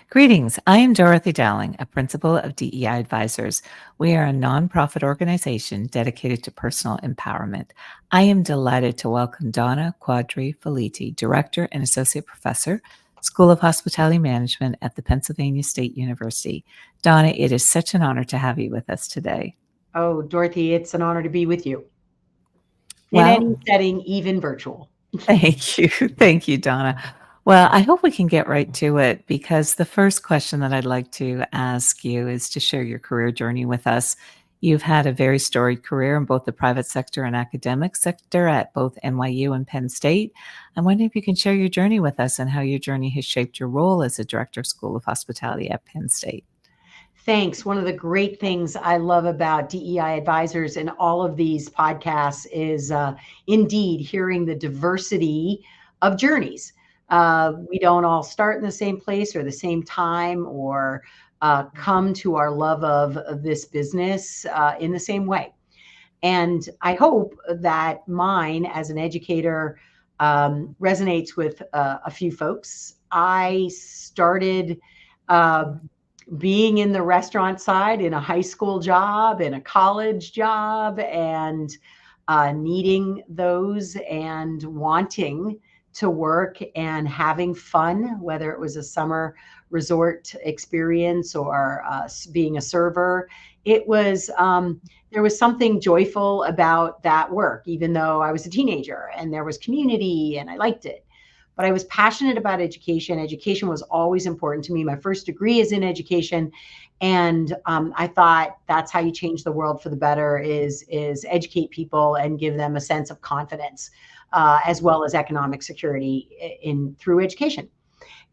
Greetings. I am Dorothy Dowling, a principal of DEI Advisors. We are a nonprofit organization dedicated to personal empowerment. I am delighted to welcome Donna Quadri-Felitti, Director and Associate Professor, School of Hospitality Management at the Pennsylvania State University. Donna, it is such an honor to have you with us today. Oh, Dorothy, it's an honor to be with you in Well, any setting, even virtual. thank you. Thank you, Donna. Well, I hope we can get right to it because the first question that I'd like to ask you is to share your career journey with us. You've had a very storied career in both the private sector and academic sector at both NYU and Penn State. I'm wondering if you can share your journey with us and how your journey has shaped your role as a director of School of Hospitality at Penn State. Thanks. One of the great things I love about DEI advisors and all of these podcasts is indeed hearing the diversity of journeys. We don't all start in the same place or the same time or come to our love of this business in the same way. And I hope that mine as an educator resonates with a few folks. I started being in the restaurant side in a high school job, in a college job, and needing those and wanting to work and having fun, whether it was a summer resort experience or being a server. It was, there was something joyful about that work, even though I was a teenager and there was community and I liked it. But I was passionate about education. Education was always important to me. My first degree is in education. And I thought that's how you change the world for the better is educate people and give them a sense of confidence, as well as economic security through education.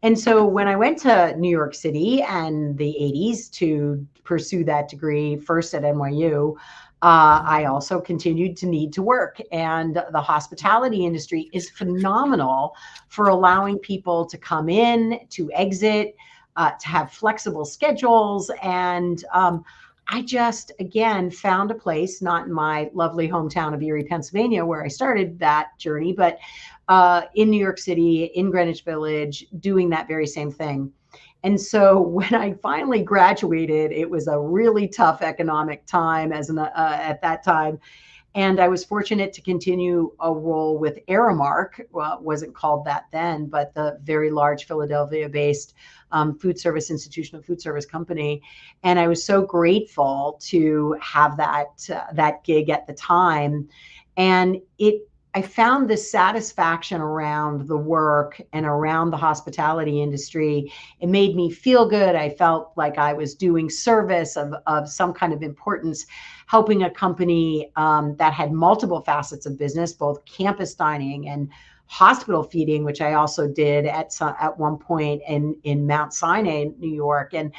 And so when I went to New York City and the 80s to pursue that degree, first at NYU, I also continued to need to work. And the hospitality industry is phenomenal for allowing people to come in, to exit, to have flexible schedules. And I just, again, found a place, not in my lovely hometown of Erie, Pennsylvania, where I started that journey, but in New York City, in Greenwich Village, doing that very same thing. And so when I finally graduated, it was a really tough economic time at that time. And I was fortunate to continue a role with Aramark. Well, it wasn't called that then, but the very large Philadelphia-based food service, institutional food service company. And I was so grateful to have that gig at the time. And I found this satisfaction around the work and around the hospitality industry. It made me feel good. I felt like I was doing service of some kind of importance, helping a company that had multiple facets of business, both campus dining and hospital feeding, which I also did at one point in Mount Sinai, New York. And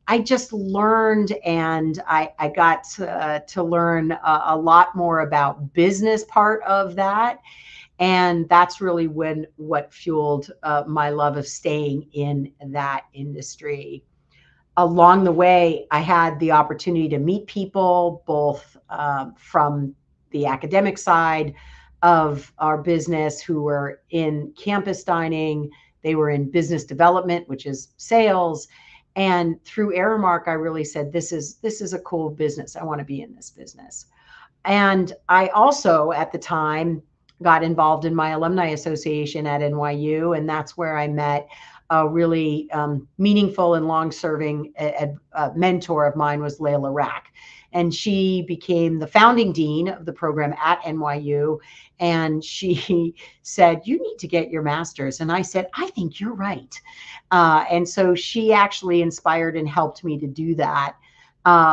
I just learned, and I got to learn a lot more about business part of that. And that's really what fueled my love of staying in that industry. Along the way, I had the opportunity to meet people, both from the academic side of our business who were in campus dining. They were in business development, which is sales. And through Aramark, I really said, this is a cool business. I want to be in this business. And I also, at the time, got involved in my alumni association at NYU. And that's where I met a really meaningful and long-serving mentor of mine was Layla Rack. And she became the founding dean of the program at NYU. And she said, you need to get your master's. And I said, I think you're right. And so she actually inspired and helped me to do that.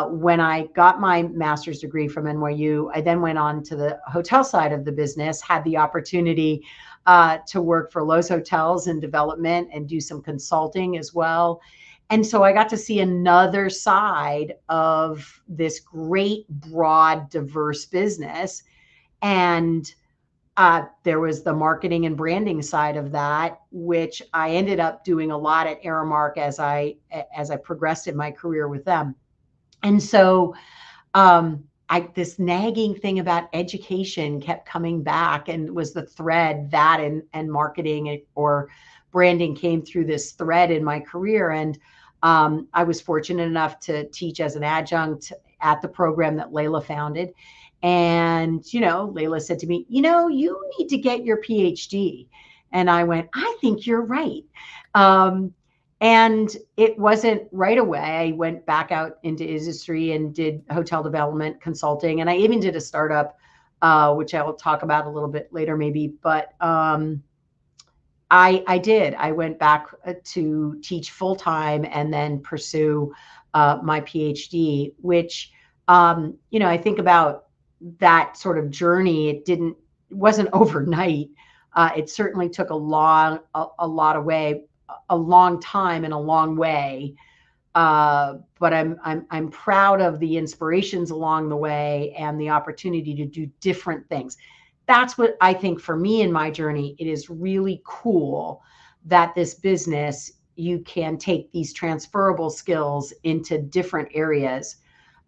When I got my master's degree from NYU, I then went on to the hotel side of the business, had the opportunity to work for Lowe's Hotels in development and do some consulting as well. And so I got to see another side of this great, broad, diverse business. And there was the marketing and branding side of that, which I ended up doing a lot at Aramark as I progressed in my career with them. And so this nagging thing about education kept coming back and was the thread that and marketing or branding came through this thread in my career. And I was fortunate enough to teach as an adjunct at the program that Layla founded. And, Layla said to me, you need to get your PhD. And I went, I think you're right. And it wasn't right away. I went back out into industry and did hotel development consulting. And I even did a startup, which I will talk about a little bit later, maybe. But I did. I went back to teach full time and then pursue my PhD, which, I think about that sort of journey. It wasn't overnight. It certainly took a long time and a long way. But I'm proud of the inspirations along the way and the opportunity to do different things. That's what I think for me in my journey, it is really cool that this business, you can take these transferable skills into different areas.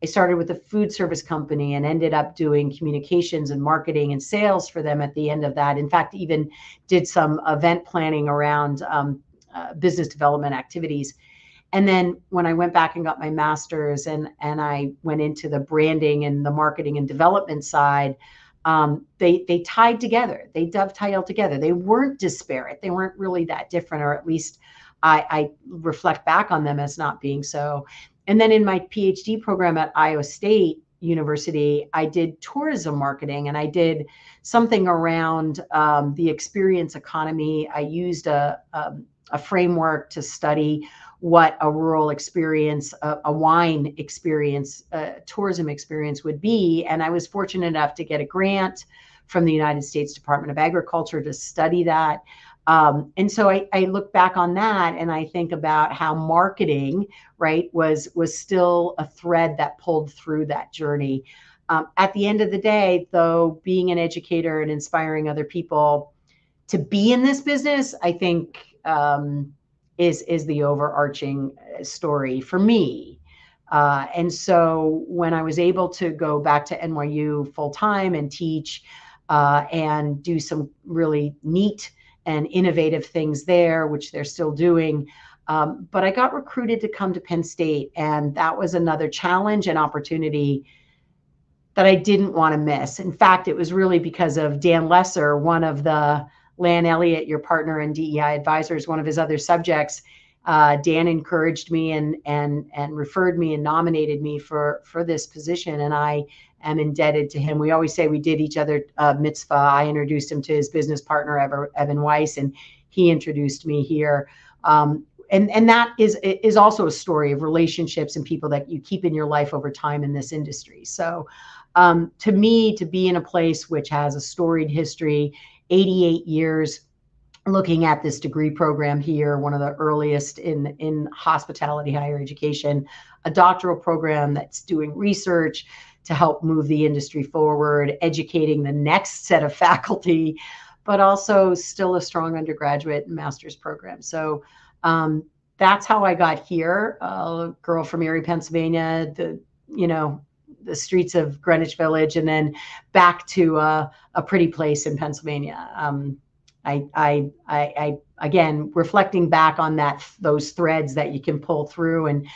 I started with a food service company and ended up doing communications and marketing and sales for them at the end of that. In fact, even did some event planning around business development activities. And then when I went back and got my master's and I went into the branding and the marketing and development side, they tied together. They dovetailed together. They weren't disparate. They weren't really that different, or at least I reflect back on them as not being so. And then in my PhD program at Iowa State University, I did tourism marketing, and I did something around the experience economy. I used a framework to study what a rural experience, a wine experience, tourism experience would be. And I was fortunate enough to get a grant from the United States Department of Agriculture to study that. And so I look back on that and I think about how marketing, right, was still a thread that pulled through that journey. At the end of the day, though, being an educator and inspiring other people to be in this business, I think is the overarching story for me. And so when I was able to go back to NYU full time and teach and do some really neat and innovative things there, which they're still doing. But I got recruited to come to Penn State, and that was another challenge and opportunity that I didn't want to miss. In fact, it was really because of Dan Lesser, one of the Lan Elliott, your partner in DEI Advisors, one of his other subjects. Dan encouraged me and referred me and nominated me for this position, and I am indebted to him. We always say we did each other mitzvah. I introduced him to his business partner, Evan Weiss, and he introduced me here. And that is also a story of relationships and people that you keep in your life over time in this industry. So to me, to be in a place which has a storied history, 88 years, looking at this degree program here, one of the earliest in hospitality higher education, a doctoral program that's doing research to help move the industry forward, educating the next set of faculty, but also still a strong undergraduate and master's program. So that's how I got here. A girl from Erie, Pennsylvania, the streets of Greenwich Village, and then back to a pretty place in Pennsylvania. I again, reflecting back on those threads that you can pull through and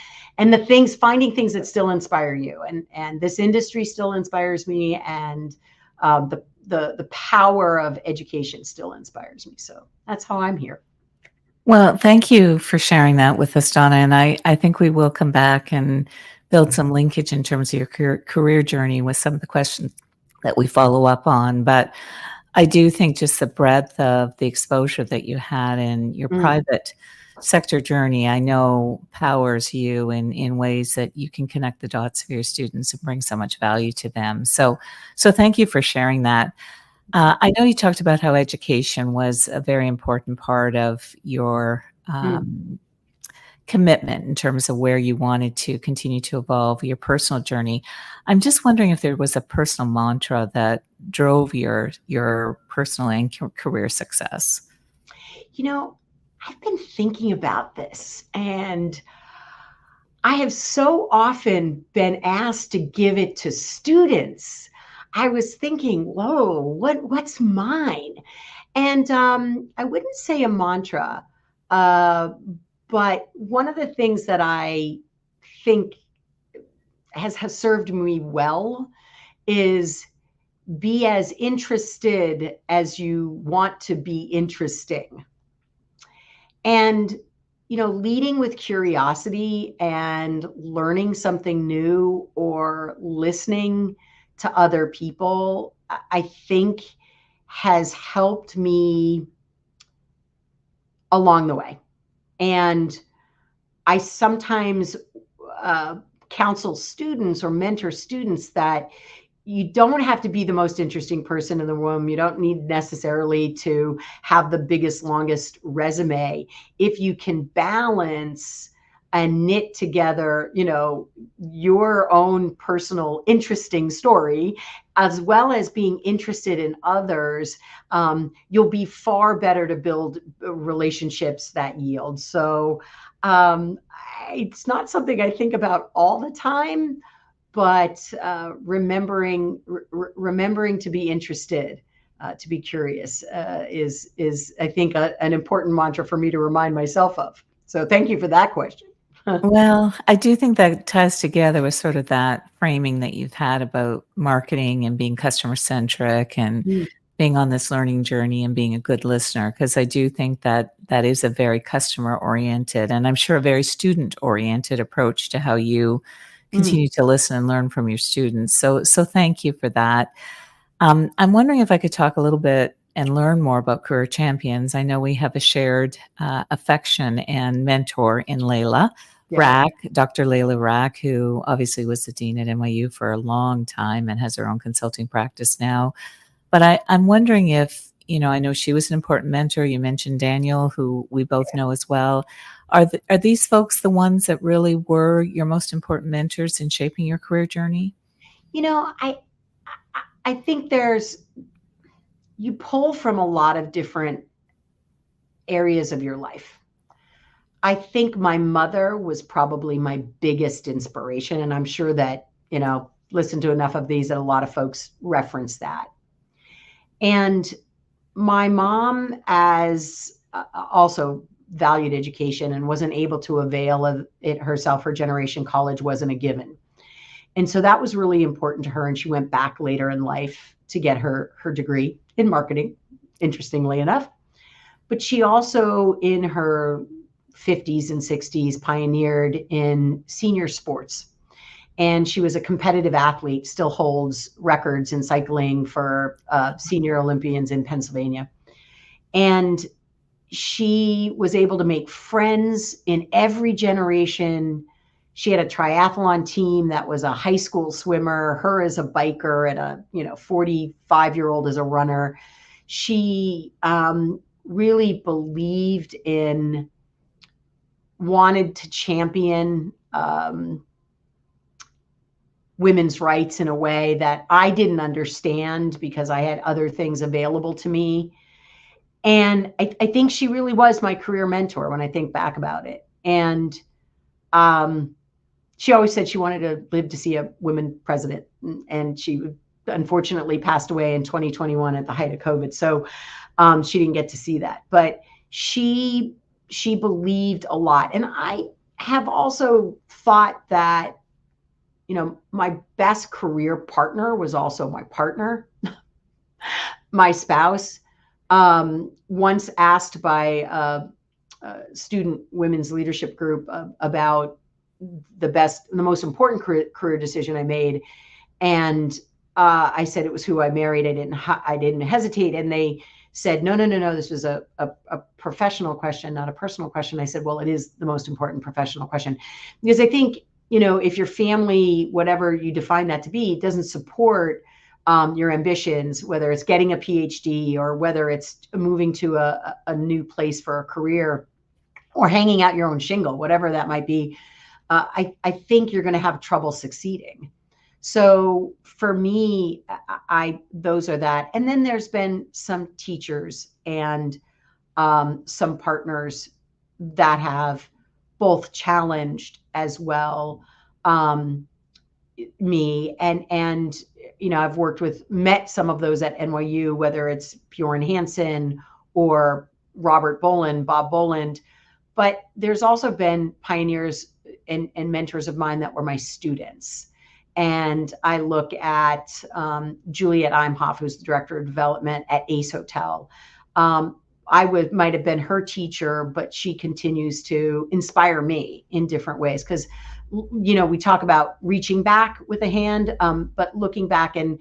finding things that still inspire you. And this industry still inspires me, and the power of education still inspires me. So that's how I'm here. Well, thank you for sharing that with us, Donna. And I think we will come back and build some linkage in terms of your career journey with some of the questions that we follow up on. But I do think just the breadth of the exposure that you had in your private sector journey, I know powers you in ways that you can connect the dots for your students and bring so much value to them. So thank you for sharing that. I know you talked about how education was a very important part of your commitment in terms of where you wanted to continue to evolve your personal journey. I'm just wondering if there was a personal mantra that drove your personal and career success. I've been thinking about this, and I have so often been asked to give it to students. I was thinking, whoa, what's mine? And I wouldn't say a mantra. Uh, but one of the things that I think has served me well is be as interested as you want to be interesting. And, leading with curiosity and learning something new or listening to other people, I think has helped me along the way. And I sometimes uh, counsel students or mentor students that you don't have to be the most interesting person in the room. You don't need necessarily to have the biggest, longest resume. If you can balance and knit together, your own personal interesting story, as well as being interested in others, you'll be far better to build relationships that yield. So um, it's not something I think about all the time, but remembering to be interested, to be curious, is I think an important mantra for me to remind myself of. So thank you for that question. Well, I do think that ties together with sort of that framing that you've had about marketing and being customer centric and Mm, being on this learning journey and being a good listener, because I do think that that is a very customer oriented and I'm sure a very student oriented approach to how you mm. continue to listen and learn from your students. So thank you for that. I'm wondering if I could talk a little bit and learn more about Career Champions. I know we have a shared affection and mentor in Layla Yeah. Rack, Dr. Layla Rack, who obviously was the dean at NYU for a long time and has her own consulting practice now. But I'm wondering if, I know she was an important mentor. You mentioned Daniel, who we both know as well. Are these folks the ones that really were your most important mentors in shaping your career journey? I think you pull from a lot of different areas of your life. I think my mother was probably my biggest inspiration, and I'm sure that, listen to enough of these that a lot of folks reference that. And my mom, as also valued education and wasn't able to avail of it herself. Her generation, college wasn't a given. And so that was really important to her. And she went back later in life to get her degree in marketing, interestingly enough. But she also, in her 50s and 60s, pioneered in senior sports. And she was a competitive athlete, still holds records in cycling for senior Olympians in Pennsylvania. And she was able to make friends in every generation. She had a triathlon team that was a high school swimmer, her as a biker, and a 45-year-old as a runner. She really believed in, wanted to champion women's rights in a way that I didn't understand because I had other things available to me. And I think she really was my career mentor when I think back about it. And she always said she wanted to live to see a women president. And she unfortunately passed away in 2021 at the height of COVID. So she didn't get to see that. But she believed a lot. And I have also thought that, my best career partner was also my partner, my spouse. Once asked by a student women's leadership group about the most important career decision I made, and I said it was who I married. I didn't hesitate, and they said, no. This was a professional question, not a personal question. I said, well, it is the most important professional question, because I think, if your family, whatever you define that to be, doesn't support your ambitions, whether it's getting a PhD or whether it's moving to a new place for a career or hanging out your own shingle, whatever that might be, I think you're going to have trouble succeeding. So for me, those are that. And then there's been some teachers and some partners that have both challenged as well me, and I've met some of those at NYU, whether it's Bjorn Hansen or Bob Boland. But there's also been pioneers and mentors of mine that were my students. And I look at Juliet Imhoff, who's the director of development at Ace Hotel. I might have been her teacher, but she continues to inspire me in different ways. Because, we talk about reaching back with a hand, but looking back and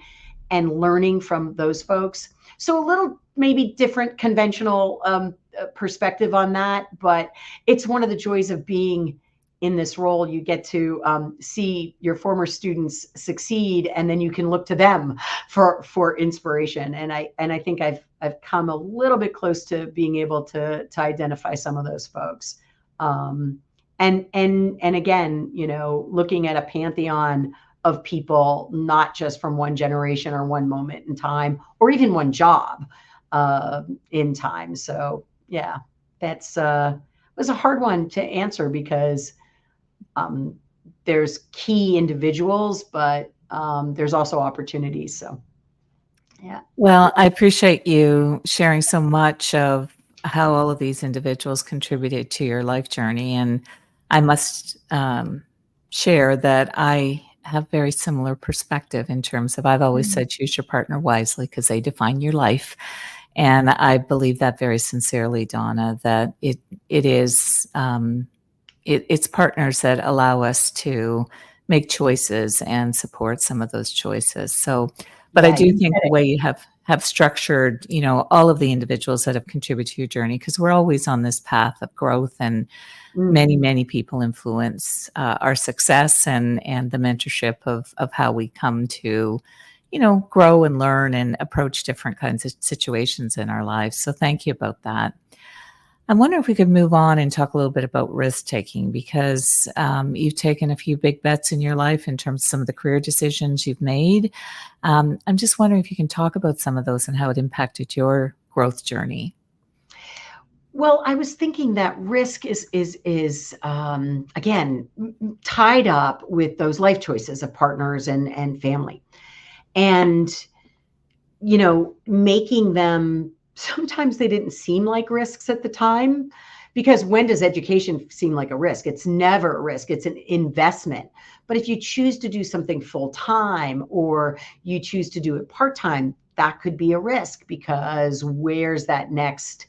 learning from those folks. So a little maybe different conventional perspective on that, but it's one of the joys of being in this role. You get to see your former students succeed, and then you can look to them for inspiration. And I think I've come a little bit close to being able to identify some of those folks. And again, looking at a pantheon of people, not just from one generation or one moment in time, or even one job in time. So yeah, that's was a hard one to answer because there's key individuals, but there's also opportunities. So yeah. Well, I appreciate you sharing so much of how all of these individuals contributed to your life journey. And I must share that I have very similar perspective in terms of I've always said choose your partner wisely because they define your life. And I believe that very sincerely, Donna, that it is it's partners that allow us to make choices and support some of those choices. So, but I Yeah, do think the way you have structured, all of the individuals that have contributed to your journey, because we're always on this path of growth, and many people influence our success and the mentorship of how we come to, grow and learn and approach different kinds of situations in our lives. So thank you about that. I wonder if we could move on and talk a little bit about risk taking, because you've taken a few big bets in your life in terms of some of the career decisions you've made. I'm just wondering if you can talk about some of those and how it impacted your growth journey. Well, I was thinking that risk is again tied up with those life choices of partners and family, and making them. Sometimes they didn't seem like risks at the time, because when does education seem like a risk? It's never a risk. It's an investment. But if you choose to do something full time or you choose to do it part time, that could be a risk, because where's that next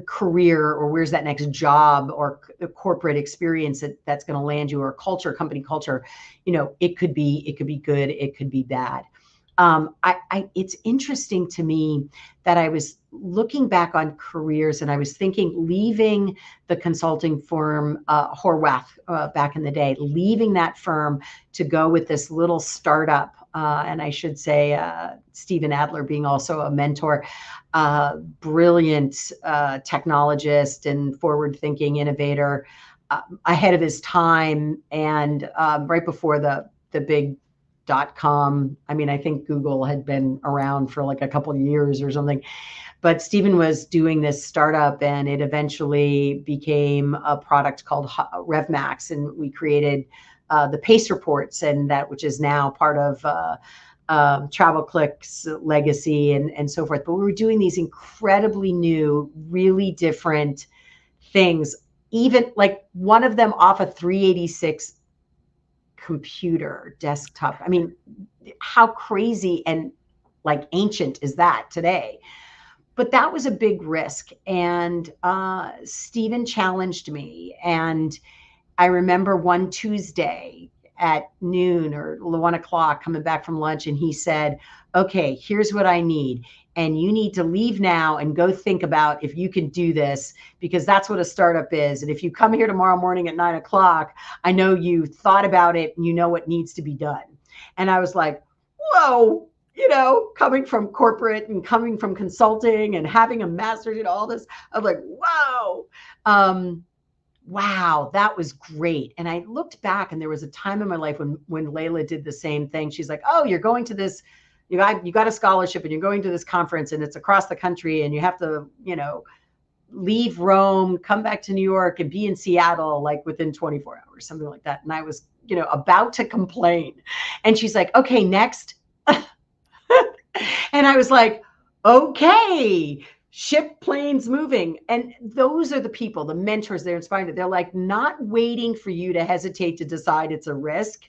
career, or where's that next job or corporate experience that's going to land you, or culture, company culture? It could be good, it could be bad. It's interesting to me that I was looking back on careers and I was thinking, leaving the consulting firm, Horwath, back in the day, leaving that firm to go with this little startup. And I should say, Stephen Adler being also a mentor, brilliant technologist and forward-thinking innovator, ahead of his time, and right before the big .com. I mean, I think Google had been around for like a couple of years or something, but Stephen was doing this startup, and it eventually became a product called RevMax, and we created the PACE reports, and that, which is now part of TravelClick's legacy and so forth. But we were doing these incredibly new, really different things, even like one of them off a 386 computer desktop. I mean, how crazy and like ancient is that today? But that was a big risk. And Stephen challenged me. And I remember one Tuesday at noon or 1 o'clock coming back from lunch, and he said, okay, here's what I need. And you need to leave now and go think about if you can do this, because that's what a startup is. And if you come here tomorrow morning at 9 o'clock, I know you thought about it and you know what needs to be done. And I was like, whoa, coming from corporate and coming from consulting and having a master's in all this, I was like, whoa. Wow, that was great. And I looked back, and there was a time in my life when Layla did the same thing. She's like, oh, you're going to this, you got a scholarship and you're going to this conference, and it's across the country, and you have to, leave Rome, come back to New York, and be in Seattle like within 24 hours, something like that. And I was, about to complain. And she's like, okay, next. And I was like, okay, ship planes moving. And those are the people, the mentors they're inspiring. They're like not waiting for you to hesitate to decide it's a risk.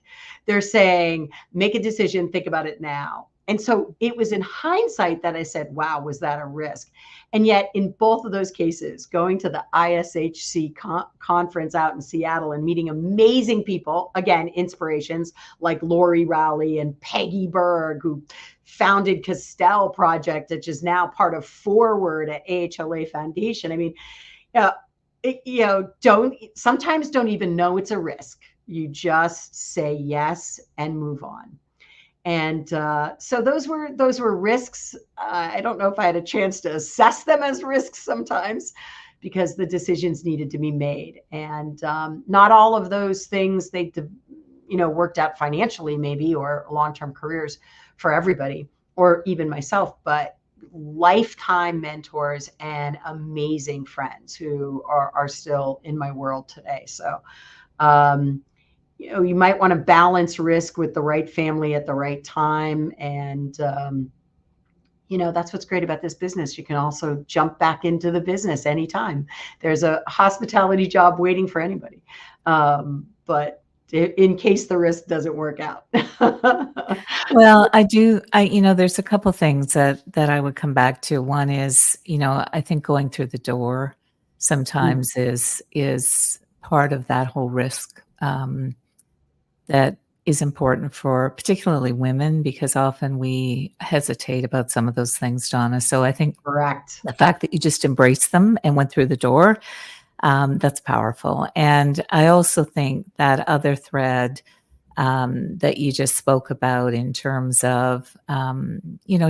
They're saying, make a decision, think about it now. And so it was in hindsight that I said, wow, was that a risk? And yet in both of those cases, going to the ISHC conference out in Seattle and meeting amazing people, again, inspirations like Lori Rowley and Peggy Berg, who founded Castell Project, which is now part of Forward at AHLA Foundation. I mean, sometimes don't even know it's a risk. You just say yes and move on. And so those were risks. I don't know if I had a chance to assess them as risks sometimes, because the decisions needed to be made. And not all of those things worked out financially, maybe, or long-term careers for everybody, or even myself, but lifetime mentors and amazing friends who are still in my world today. So, you might want to balance risk with the right family at the right time. And, that's what's great about this business. You can also jump back into the business anytime. There's a hospitality job waiting for anybody. But in case the risk doesn't work out. Well, there's a couple things that I would come back to. One is, I think going through the door sometimes is part of that whole risk, that is important for particularly women, because often we hesitate about some of those things, Donna. So I think Correct. the fact that you just embraced them and went through the door, that's powerful. And I also think that other thread that you just spoke about in terms of,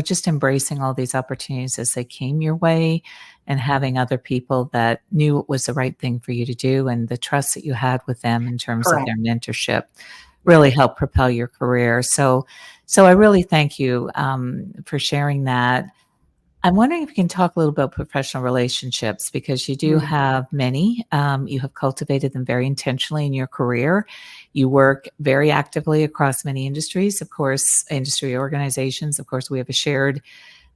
just embracing all these opportunities as they came your way, and having other people that knew it was the right thing for you to do, and the trust that you had with them in terms Correct. of their mentorship really helped propel your career. So I really thank you for sharing that. I'm wondering if you can talk a little about professional relationships, because you do have many. You have cultivated them very intentionally in your career. You work very actively across many industries, of course, industry organizations. Of course, we have a shared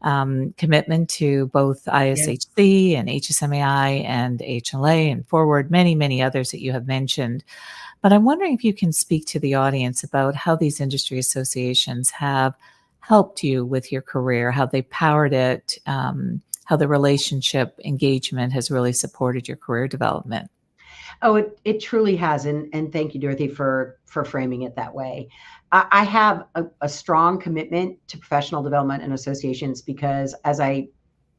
commitment to both ISHC and HSMAI and HLA and Forward, many, many others that you have mentioned. But I'm wondering if you can speak to the audience about how these industry associations have helped you with your career, how they powered it, how the relationship engagement has really supported your career development. Oh, it truly has. And thank you, Dorothy, for framing it that way. I have a strong commitment to professional development and associations, because, as I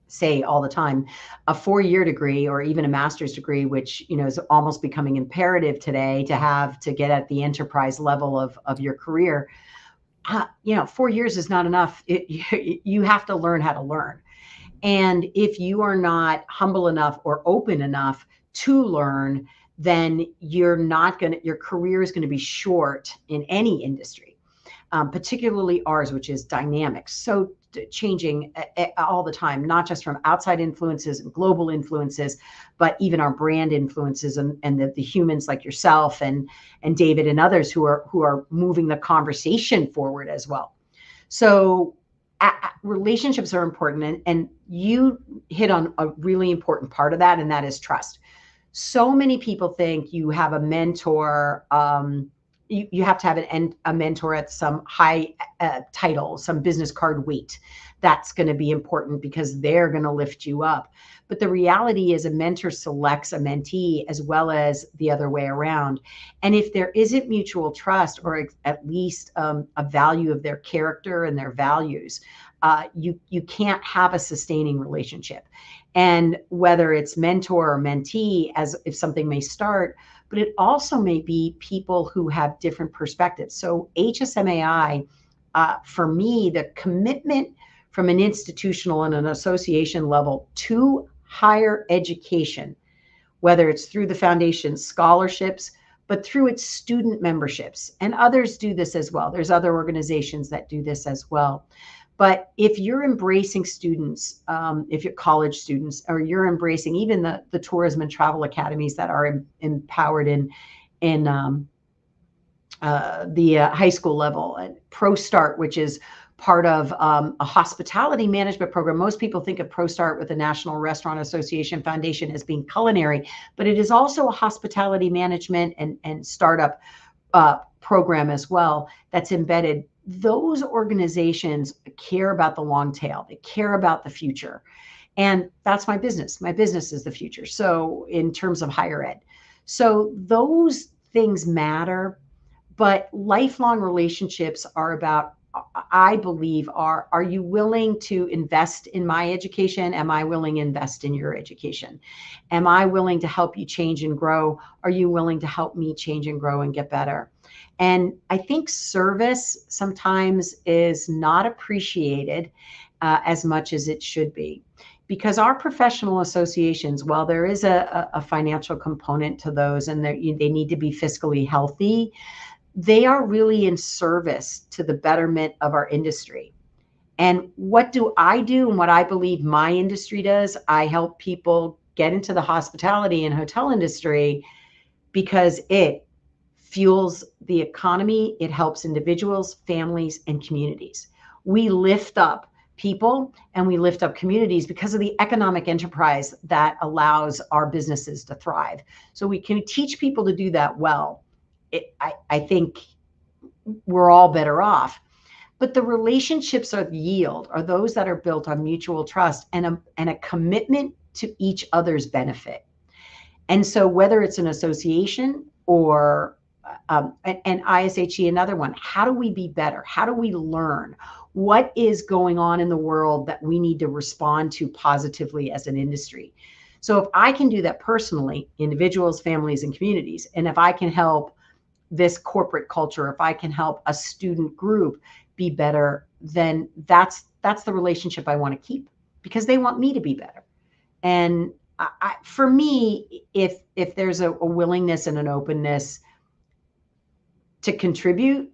say all the time, a 4-year degree or even a master's degree, which, is almost becoming imperative today to have to get at the enterprise level of your career. 4 years is not enough. You have to learn how to learn. And if you are not humble enough or open enough to learn, then your career is going to be short in any industry, particularly ours, which is dynamic, so changing all the time, not just from outside influences and global influences, but even our brand influences and the humans like yourself and David and others who are moving the conversation forward as well. So relationships are important, and you hit on a really important part of that, and that is trust. So many people think you have a mentor. You have to have a mentor at some high title, some business card weight. That's going to be important because they're going to lift you up. But the reality is a mentor selects a mentee as well as the other way around. And if there isn't mutual trust, or at least a value of their character and their values, you can't have a sustaining relationship. And whether it's mentor or mentee, as if something may start, but it also may be people who have different perspectives. So HSMAI, for me, the commitment from an institutional and an association level to higher education, whether it's through the foundation's scholarships, but through its student memberships, and others do this as well. There's other organizations that do this as well. But if you're embracing students, if you're college students, or you're embracing even the tourism and travel academies that are empowered in the high school level, and Pro Start, which is part of a hospitality management program. Most people think of ProStart with the National Restaurant Association Foundation as being culinary, but it is also a hospitality management and startup program as well that's embedded. Those organizations care about the long tail. They care about the future. And that's my business. My business is the future. So in terms of higher ed. So those things matter, but lifelong relationships are about, I believe, are you willing to invest in my education? Am I willing to invest in your education? Am I willing to help you change and grow? Are you willing to help me change and grow and get better? And I think service sometimes is not appreciated as much as it should be. Because our professional associations, while there is a financial component to those and they need to be fiscally healthy, they are really in service to the betterment of our industry. And what do I do and what I believe my industry does? I help people get into the hospitality and hotel industry because it fuels the economy. It helps individuals, families, and communities. We lift up people and we lift up communities because of the economic enterprise that allows our businesses to thrive. So we can teach people to do that well. I think we're all better off. But the relationships of yield are those that are built on mutual trust and a commitment to each other's benefit. And so whether it's an association or and ISHE, another one, how do we be better? How do we learn? What is going on in the world that we need to respond to positively as an industry? So if I can do that personally, individuals, families, and communities, and if I can help this corporate culture, if I can help a student group be better, then that's the relationship I want to keep because they want me to be better. And for me, if there's a willingness and an openness to contribute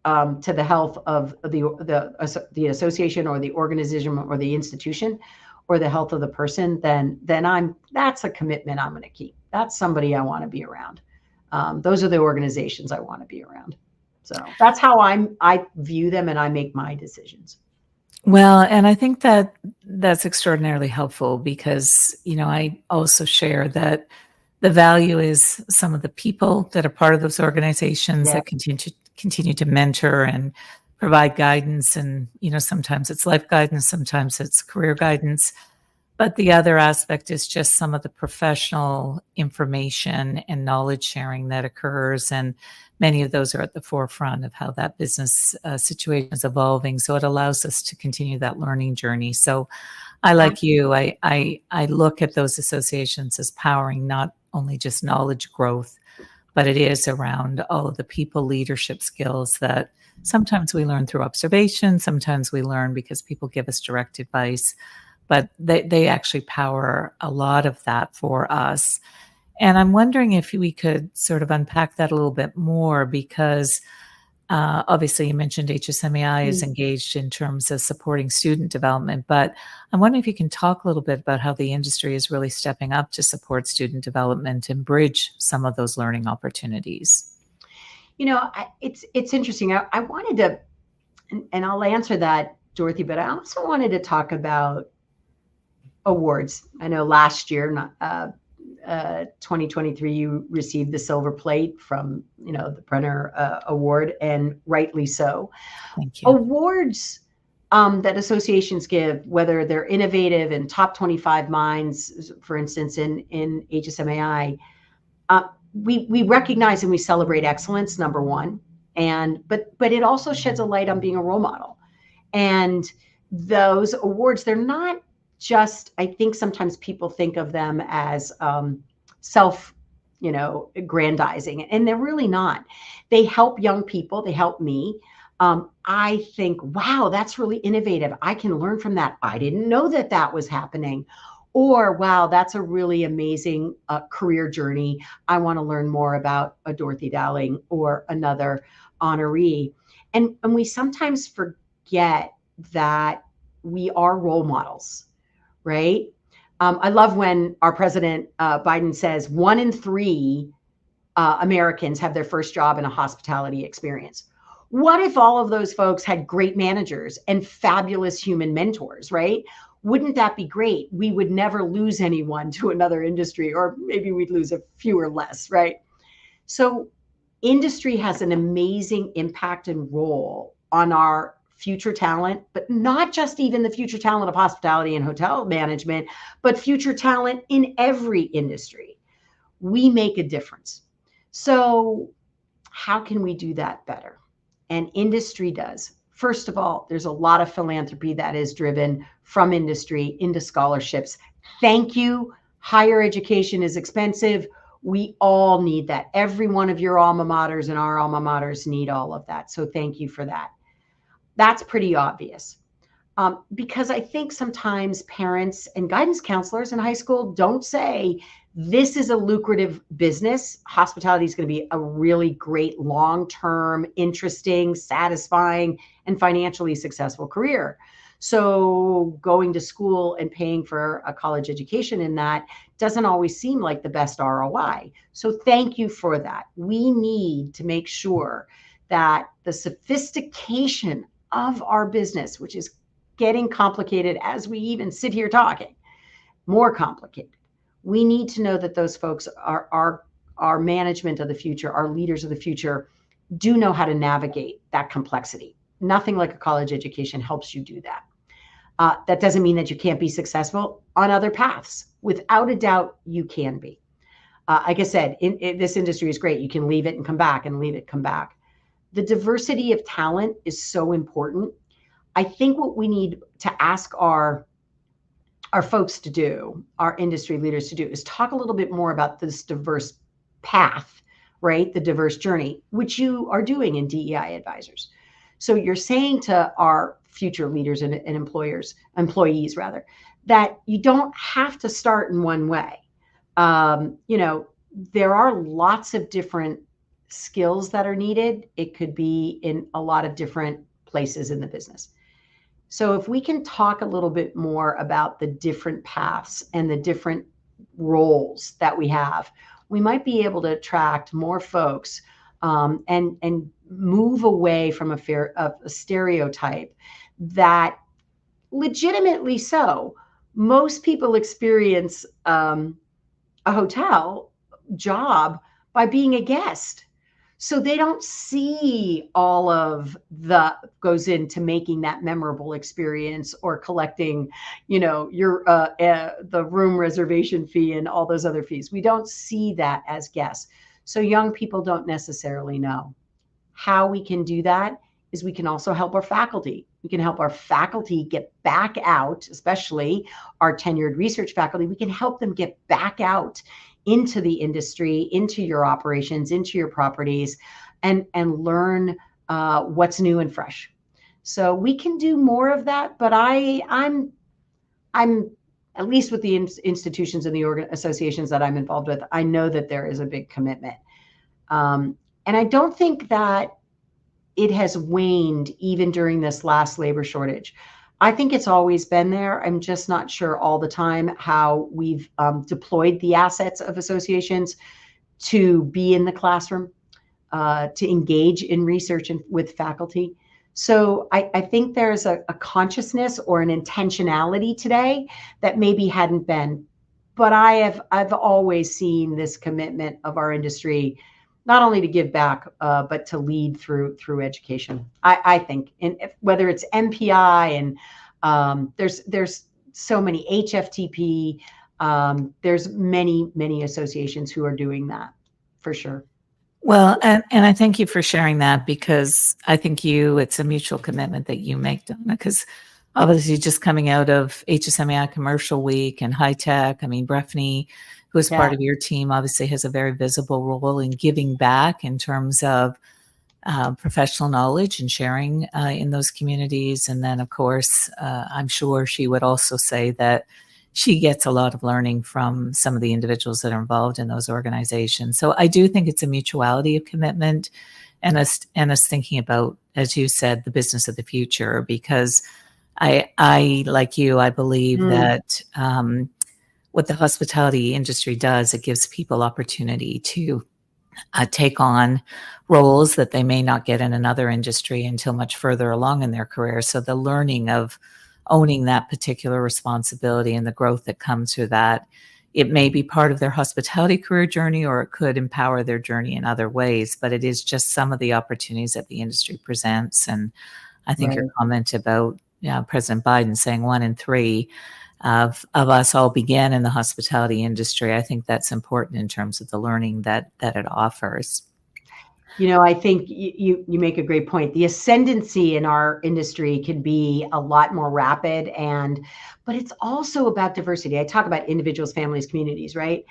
to the health of the association or the organization or the institution or the health of the person, then that's a commitment I'm going to keep. That's somebody I want to be around. Those are the organizations I want to be around. So that's how I view them and I make my decisions. Well, and I think that that's extraordinarily helpful because, I also share that the value is some of the people that are part of those organizations Yeah. that continue to mentor and provide guidance. And, sometimes it's life guidance, sometimes it's career guidance. But the other aspect is just some of the professional information and knowledge sharing that occurs. And many of those are at the forefront of how that business situation is evolving. So it allows us to continue that learning journey. So I, like you, I look at those associations as powering not only just knowledge growth, but it is around all of the people leadership skills that sometimes we learn through observation, sometimes we learn because people give us direct advice. But they actually power a lot of that for us. And I'm wondering if we could sort of unpack that a little bit more because obviously you mentioned HSMAI is engaged in terms of supporting student development, but I'm wondering if you can talk a little bit about how the industry is really stepping up to support student development and bridge some of those learning opportunities. It's interesting. I wanted to, and I'll answer that, Dorothy, but I also wanted to talk about awards. I know last year, 2023, you received the silver plate from, the Brenner Award, and rightly so. Thank you. Awards that associations give, whether they're innovative and top 25 minds, for instance, in HSMAI, we recognize and we celebrate excellence, number one, but it also sheds a light on being a role model. And those awards, they're not just, I think sometimes people think of them as aggrandizing, and they're really not. They help young people. They help me. I think, wow, that's really innovative. I can learn from that. I didn't know that was happening. Or, wow, that's a really amazing career journey. I want to learn more about a Dorothy Dowling or another honoree. And we sometimes forget that we are role models. Right? I love when our president, Biden, says 1 in 3 Americans have their first job in a hospitality experience. What if all of those folks had great managers and fabulous human mentors, right? Wouldn't that be great? We would never lose anyone to another industry, or maybe we'd lose a few or less, right? So industry has an amazing impact and role on our future talent, but not just even the future talent of hospitality and hotel management, but future talent in every industry. We make a difference. So how can we do that better? And industry does. First of all, there's a lot of philanthropy that is driven from industry into scholarships. Thank you. Higher education is expensive. We all need that. Every one of your alma maters and our alma maters need all of that. So thank you for that. That's pretty obvious. Because I think sometimes parents and guidance counselors in high school don't say, this is a lucrative business. Hospitality is going to be a really great long-term, interesting, satisfying, and financially successful career. So going to school and paying for a college education in that doesn't always seem like the best ROI. So thank you for that. We need to make sure that the sophistication of our business, which is getting complicated as we even sit here talking, more complicated. We need to know that those folks are our management of the future, our leaders of the future, do know how to navigate that complexity. Nothing like a college education helps you do that. That doesn't mean that you can't be successful on other paths. Without a doubt, you can be. Like I said, this industry is great. You can leave it and come back and leave it, come back. The diversity of talent is so important. I think what we need to ask our folks to do, our industry leaders to do, is talk a little bit more about this diverse path, right? The diverse journey, which you are doing in DEI advisors. So you're saying to our future leaders and employees rather, that you don't have to start in one way. There are lots of different skills that are needed. It could be in a lot of different places in the business. So if we can talk a little bit more about the different paths and the different roles that we have, we might be able to attract more folks and move away from a stereotype that, legitimately so, most people experience a hotel job by being a guest. So they don't see all of the goes into making that memorable experience, or collecting, your the room reservation fee and all those other fees. We don't see that as guests. So young people don't necessarily know. How we can do that is we can also help our faculty. We can help our faculty get back out, especially our tenured research faculty. We can help them get back out into the industry, into your operations, into your properties, and learn what's new and fresh. So we can do more of that, but I'm at least with the institutions and the associations that I'm involved with, I know that there is a big commitment. And I don't think that it has waned even during this last labor shortage. I think it's always been there. I'm just not sure all the time how we've deployed the assets of associations to be in the classroom, to engage in research and with faculty. So I think there's a consciousness or an intentionality today that maybe hadn't been. But I've always seen this commitment of our industry, not only to give back, but to lead through education. I think, and whether it's MPI and there's so many HFTP, there's many associations who are doing that for sure. Well, and I thank you for sharing that, because I think it's a mutual commitment that you make, Donna, because obviously just coming out of HSMAI Commercial Week and High Tech, I mean, Breffney, who is part of your team, obviously has a very visible role in giving back in terms of professional knowledge and sharing in those communities. And then, of course, I'm sure she would also say that she gets a lot of learning from some of the individuals that are involved in those organizations. So I do think it's a mutuality of commitment, and us thinking about, as you said, the business of the future, because I like you, I believe that what the hospitality industry does, it gives people opportunity to take on roles that they may not get in another industry until much further along in their career. So the learning of owning that particular responsibility and the growth that comes through that, it may be part of their hospitality career journey, or it could empower their journey in other ways, but it is just some of the opportunities that the industry presents. And I think your Right. comment about President Biden saying 1 in 3 of us all began in the hospitality industry, I think that's important in terms of the learning that it offers. I think you make a great point. The ascendancy in our industry can be a lot more rapid, but it's also about diversity. I talk about individuals, families, communities, right?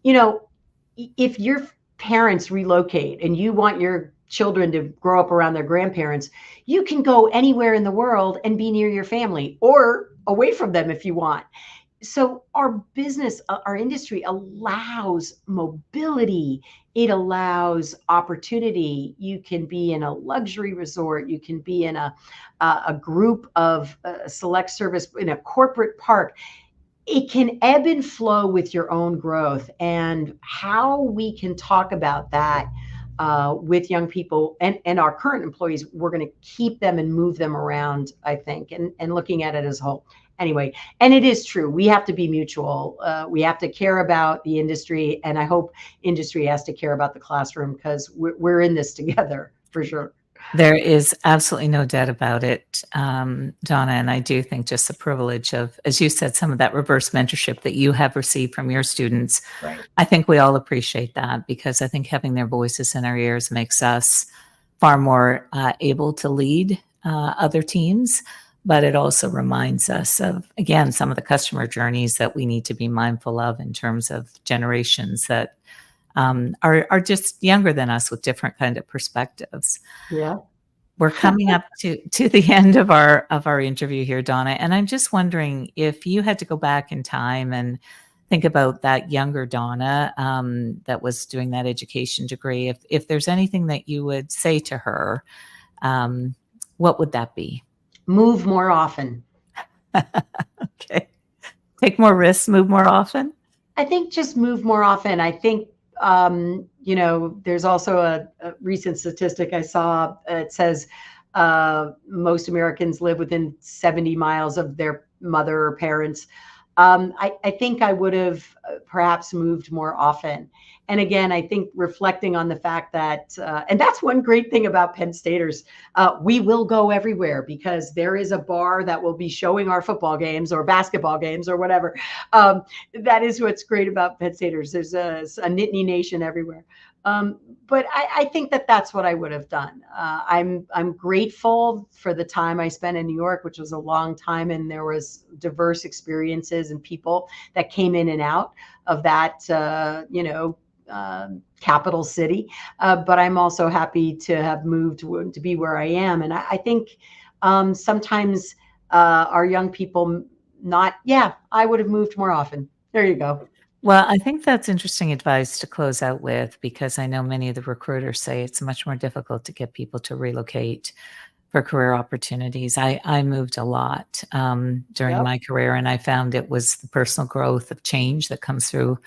If your parents relocate and you want your children to grow up around their grandparents, you can go anywhere in the world and be near your family or away from them if you want. So our business, our industry allows mobility. It allows opportunity. You can be in a luxury resort. You can be in a group of select service in a corporate park. It can ebb and flow with your own growth, and how we can talk about that with young people and our current employees. We're going to keep them and move them around, I think, and looking at it as a whole. Anyway, and it is true. We have to be mutual. We have to care about the industry, and I hope industry has to care about the classroom, because we're in this together for sure. There is absolutely no doubt about it, Donna, and I do think just the privilege of, as you said, some of that reverse mentorship that you have received from your students. Right. I think we all appreciate that, because I think having their voices in our ears makes us far more able to lead other teams, but it also reminds us of, again, some of the customer journeys that we need to be mindful of in terms of generations that are just younger than us with different kind of perspectives. Yeah. We're coming up to the end of our interview here, Donna, and I'm just wondering if you had to go back in time and think about that younger Donna that was doing that education degree. If there's anything that you would say to her, what would that be? Move more often. Okay. Take more risks, move more often? I think just move more often. I think, there's also a recent statistic I saw. It says most Americans live within 70 miles of their mother or parents. I think I would have perhaps moved more often. And again, I think reflecting on the fact that, and that's one great thing about Penn Staters, we will go everywhere, because there is a bar that will be showing our football games or basketball games or whatever. That is what's great about Penn Staters. There's a Nittany Nation everywhere. But I think that that's what I would have done. I'm grateful for the time I spent in New York, which was a long time, and there was diverse experiences and people that came in and out of that, capital city. But I'm also happy to have moved to be where I am. And I think sometimes our young people I would have moved more often. There you go. Well, I think that's interesting advice to close out with, because I know many of the recruiters say it's much more difficult to get people to relocate for career opportunities. I moved a lot during Yep. my career, and I found it was the personal growth of change that comes through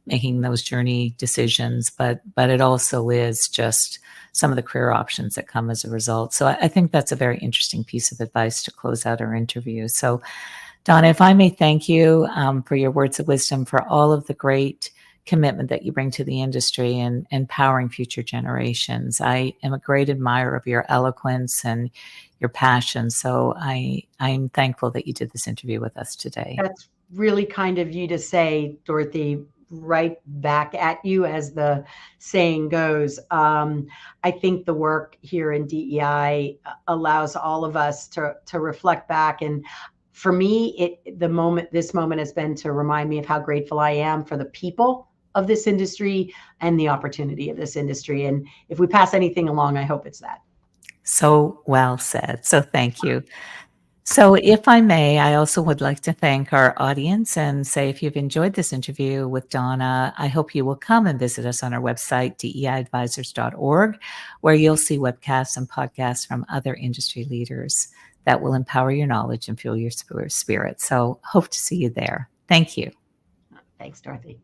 making those journey decisions, but it also is just some of the career options that come as a result. So I think that's a very interesting piece of advice to close out our interview. So Donna, if I may thank you for your words of wisdom, for all of the great commitment that you bring to the industry and empowering future generations. I am a great admirer of your eloquence and your passion. So I'm thankful that you did this interview with us today. That's really kind of you to say, Dorothy. Right back at you, as the saying goes. I think the work here in DEI allows all of us to reflect back. And for me, this moment has been to remind me of how grateful I am for the people of this industry and the opportunity of this industry. And if we pass anything along, I hope it's that. So well said. So thank you. So if I may, I also would like to thank our audience and say, if you've enjoyed this interview with Donna, I hope you will come and visit us on our website, deiadvisors.org, where you'll see webcasts and podcasts from other industry leaders that will empower your knowledge and fuel your spirit. So hope to see you there. Thank you. Thanks, Dorothy.